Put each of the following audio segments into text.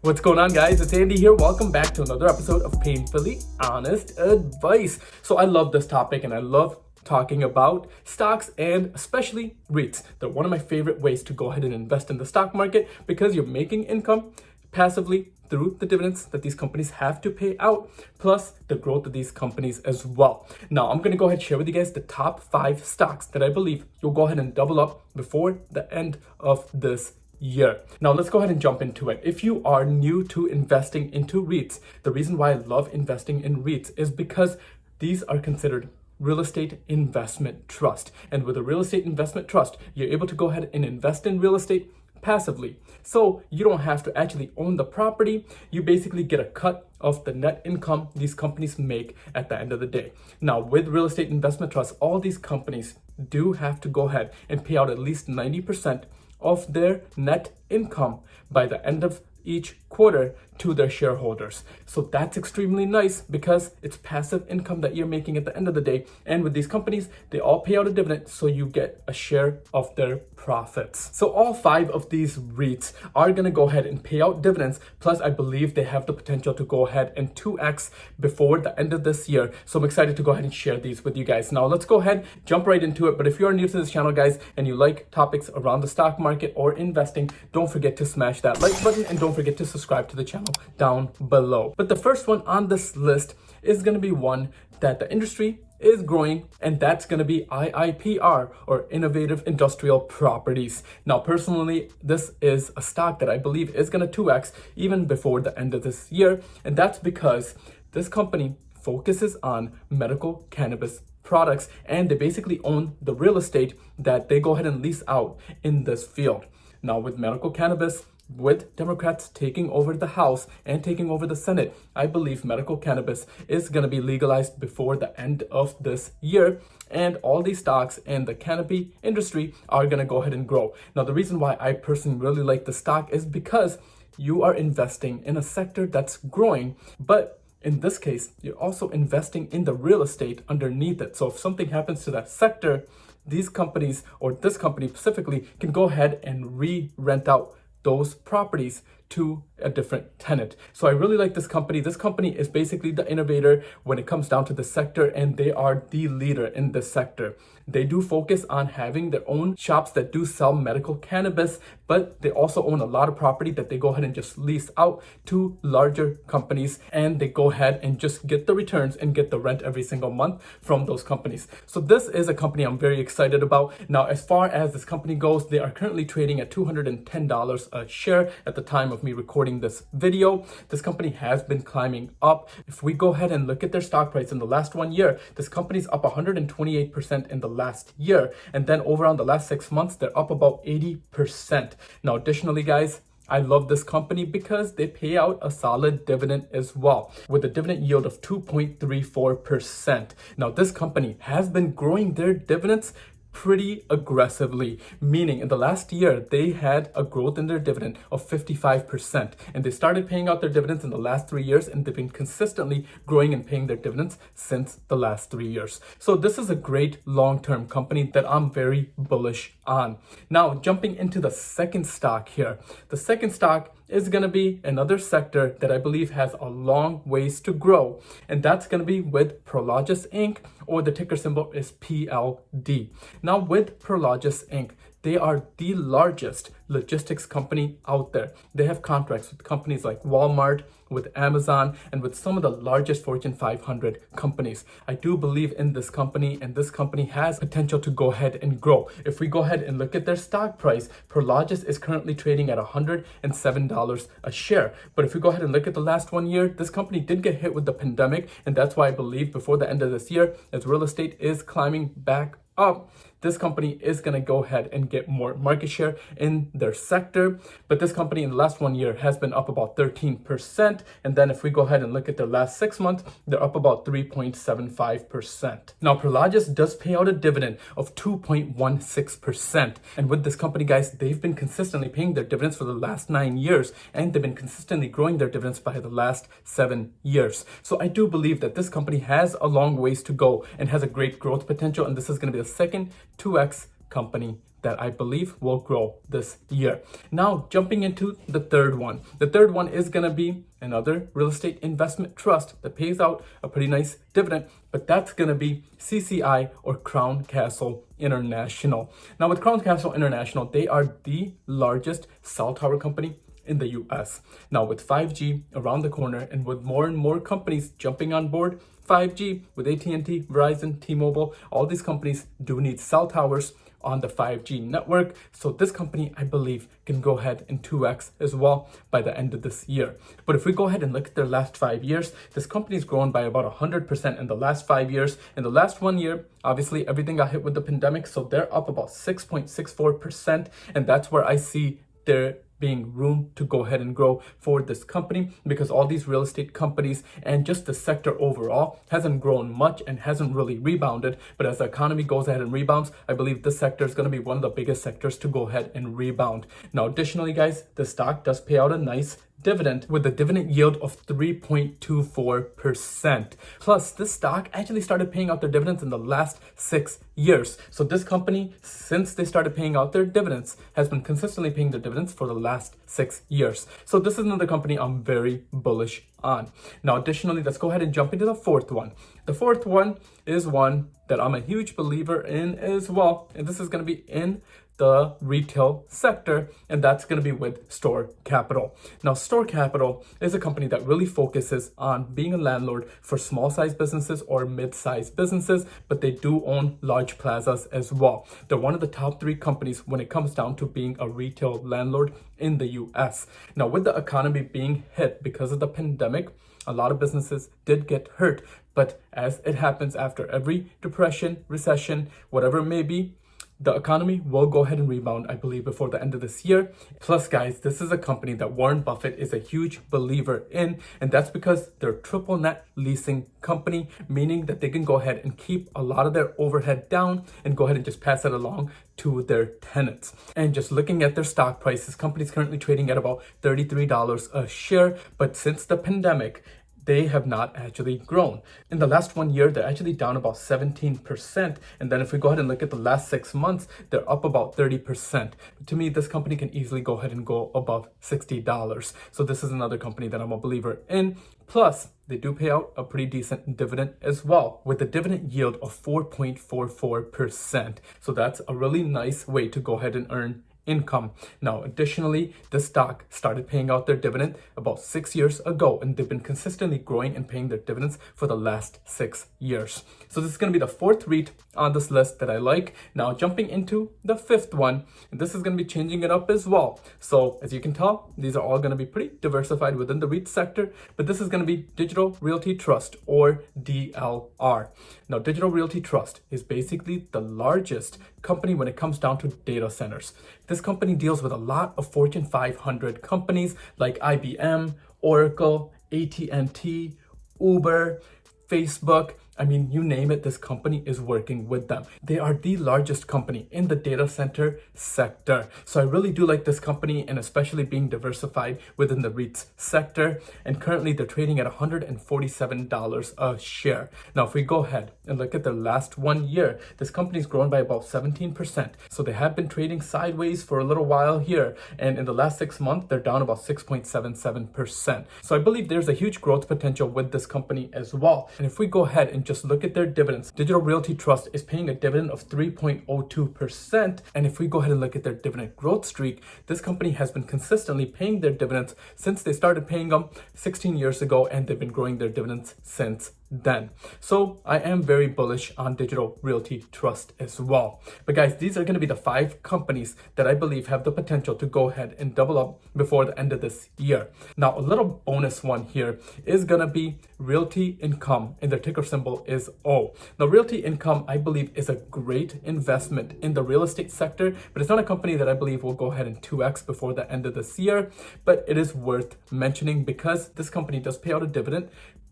What's going on, guys? It's Andy here. Welcome back to another episode of Painfully Honest Advice. So I love this topic and I love talking about stocks and especially REITs. They're one of my favorite ways to go ahead and invest in the stock market because you're making income passively through the dividends that these companies have to pay out, plus the growth of these companies as well. Now, I'm going to go ahead and share with you guys the top 5 stocks that I believe you'll go ahead and double up before the end of this year. Now let's go ahead and jump into it. If you are new to investing into REITs, the reason why I love investing in REITs is because these are considered real estate investment trust. And with a real estate investment trust, you're able to go ahead and invest in real estate passively. So you don't have to actually own the property. You basically get a cut of the net income these companies make at the end of the day. Now, with real estate investment trusts, all these companies do have to go ahead and pay out at least 90% of their net income by the end of each quarter to their shareholders. So that's extremely nice because it's passive income that you're making at the end of the day. And with these companies, they all pay out a dividend, so you get a share of their profits. So all 5 of these REITs are going to go ahead and pay out dividends. Plus, I believe they have the potential to go ahead and 2x before the end of this year. So I'm excited to go ahead and share these with you guys. Now let's go ahead, jump right into it. But if you are new to this channel, guys, and you like topics around the stock market or investing, don't forget to smash that like button and don't forget to subscribe to the channel down below. But the first one on this list is going to be one that the industry is growing, and that's going to be IIPR, or Innovative Industrial Properties. Now, personally, this is a stock that I believe is going to 2x even before the end of this year, and that's because this company focuses on medical cannabis products, and they basically own the real estate that they go ahead and lease out in this field. Now, with medical cannabis, with Democrats taking over the House and taking over the Senate, I believe medical cannabis is going to be legalized before the end of this year. And all these stocks and the canopy industry are going to go ahead and grow. Now, the reason why I personally really like the stock is because you are investing in a sector that's growing, but in this case, you're also investing in the real estate underneath it. So if something happens to that sector, these companies, or this company specifically, can go ahead and re-rent out those properties to a different tenant. So I really like this company. This company is basically the innovator when it comes down to the sector, and they are the leader in this sector. They do focus on having their own shops that do sell medical cannabis, but they also own a lot of property that they go ahead and just lease out to larger companies, and they go ahead and just get the returns and get the rent every single month from those companies. So this is a company I'm very excited about. Now, as far as this company goes, they are currently trading at $210 a share at the time of me recording this video. This company has been climbing up. If we go ahead and look at their stock price in the last 1 year, this company's up 128% in the last year. And then over on the last 6 months, they're up about 80%. Now, additionally, guys, I love this company because they pay out a solid dividend as well, with a dividend yield of 2.34%. Now, this company has been growing their dividends pretty aggressively, meaning in the last year they had a growth in their dividend of 55%, and they started paying out their dividends in the last 3 years, and they've been consistently growing and paying their dividends since the last 3 years. So this is a great long-term company that I'm very bullish on. Now, jumping into the second stock here, the second stock is going to be another sector that I believe has a long ways to grow, and that's going to be with Prologis Inc., or the ticker symbol is PLD. Now, with Prologis Inc., they are the largest logistics company out there. They have contracts with companies like Walmart, with Amazon, and with some of the largest Fortune 500 companies. I do believe in this company, and this company has potential to go ahead and grow. If we go ahead and look at their stock price, Prologis is currently trading at $107 a share. But if we go ahead and look at the last 1 year, this company did get hit with the pandemic, and that's why I believe before the end of this year, as real estate is climbing back up, this company is going to go ahead and get more market share in their sector. But this company in the last 1 year has been up about 13%. And then if we go ahead and look at their last 6 months, they're up about 3.75%. Now, Prologis does pay out a dividend of 2.16%. And with this company, guys, they've been consistently paying their dividends for the last 9 years, and they've been consistently growing their dividends by the last 7 years. So I do believe that this company has a long ways to go and has a great growth potential. And this is going to be the second 2x company that I believe will grow this year. Now, jumping into the third one. The third one is going to be another real estate investment trust that pays out a pretty nice dividend, but that's going to be CCI, or Crown Castle International. Now, with Crown Castle International, they are the largest cell tower company in the US. Now, with 5G around the corner and with more and more companies jumping on board 5G with AT&T, Verizon, T-Mobile, all these companies do need cell towers on the 5G network. So this company, I believe, can go ahead and 2x as well by the end of this year. But if we go ahead and look at their last 5 years, this company's grown by about 100% in the last 5 years. In the last 1 year, obviously everything got hit with the pandemic, so they're up about 6.64%. And that's where I see their being room to go ahead and grow for this company, because all these real estate companies and just the sector overall hasn't grown much and hasn't really rebounded. But as the economy goes ahead and rebounds, I believe this sector is going to be one of the biggest sectors to go ahead and rebound. Now, additionally, guys, the stock does pay out a nice dividend with a dividend yield of 3.24%. Plus, this stock actually started paying out their dividends in the last 6 years. So this company, since they started paying out their dividends, has been consistently paying their dividends for the last 6 years. So this is another company I'm very bullish on. Now, additionally, let's go ahead and jump into the fourth one. The fourth one is one that I'm a huge believer in as well. And this is going to be in the retail sector, and that's going to be with STOR Capital. Now, STOR Capital is a company that really focuses on being a landlord for small-sized businesses or mid-sized businesses, but they do own large plazas as well. They're one of the top 3 companies when it comes down to being a retail landlord in the US. Now, with the economy being hit because of the pandemic, a lot of businesses did get hurt, but as it happens after every depression, recession, whatever it may be, the economy will go ahead and rebound, I believe, before the end of this year. Plus, guys, this is a company that Warren Buffett is a huge believer in, and that's because they're a triple net leasing company, meaning that they can go ahead and keep a lot of their overhead down and go ahead and just pass it along to their tenants. And just looking at their stock price, this company is currently trading at about $33 a share, but since the pandemic, they have not actually grown. In the last 1 year, they're actually down about 17%. And then if we go ahead and look at the last 6 months, they're up about 30%. To me, this company can easily go ahead and go above $60. So this is another company that I'm a believer in. Plus, they do pay out a pretty decent dividend as well, with a dividend yield of 4.44%. So that's a really nice way to go ahead and earn income. Now, additionally, the stock started paying out their dividend about 6 years ago, and they've been consistently growing and paying their dividends for the last 6 years. So this is going to be the fourth REIT on this list that I like. Now, jumping into the fifth one, and this is going to be changing it up as well. So as you can tell, these are all going to be pretty diversified within the REIT sector, but this is going to be Digital Realty Trust, or DLR. Now, Digital Realty Trust is basically the largest company when it comes down to data centers. This company deals with a lot of Fortune 500 companies like IBM, Oracle, AT&T, Uber, Facebook. I mean, you name it, this company is working with them. They are the largest company in the data center sector. So I really do like this company, and especially being diversified within the REITs sector. And currently they're trading at $147 a share. Now, if we go ahead and look at the last 1 year, this company's grown by about 17%. So they have been trading sideways for a little while here. And in the last 6 months, they're down about 6.77%. So I believe there's a huge growth potential with this company as well. And if we go ahead and just look at their dividends, Digital Realty Trust is paying a dividend of 3.02%. And if we go ahead and look at their dividend growth streak, this company has been consistently paying their dividends since they started paying them 16 years ago, and they've been growing their dividends since then. So I am very bullish on Digital Realty Trust as well. But guys, these are going to be the 5 companies that I believe have the potential to go ahead and double up before the end of this year. Now, a little bonus one here is going to be Realty Income, and their ticker symbol is O. Now, Realty Income, I believe, is a great investment in the real estate sector, but it's not a company that I believe will go ahead and 2x before the end of this year. But it is worth mentioning because this company does pay out a dividend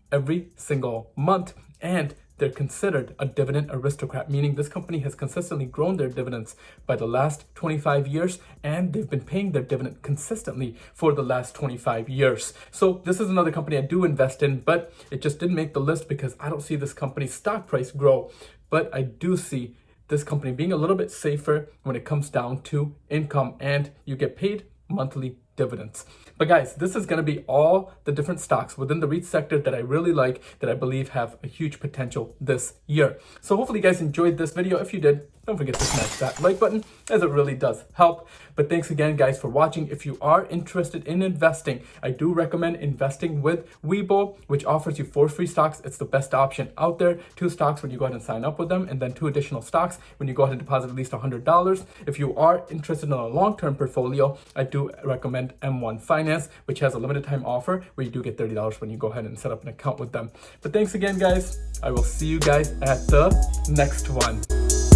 every single month, and they're considered a dividend aristocrat, meaning this company has consistently grown their dividends by the last 25 years, and they've been paying their dividend consistently for the last 25 years. So this is another company I do invest in, but it just didn't make the list because I don't see this company's stock price grow. But I do see this company being a little bit safer when it comes down to income, and you get paid monthly dividends. But guys, this is going to be all the different stocks within the REIT sector that I really like, that I believe have a huge potential this year. So hopefully you guys enjoyed this video. If you did, don't forget to smash that like button, as it really does help. But thanks again, guys, for watching. If you are interested in investing, I do recommend investing with Webull, which offers you 4 free stocks. It's the best option out there. 2 stocks when you go ahead and sign up with them, and then 2 additional stocks when you go ahead and deposit at least $100. If you are interested in a long-term portfolio, I do recommend M1 Finance, which has a limited time offer where you do get $30 when you go ahead and set up an account with them. But thanks again, guys. I will see you guys at the next one.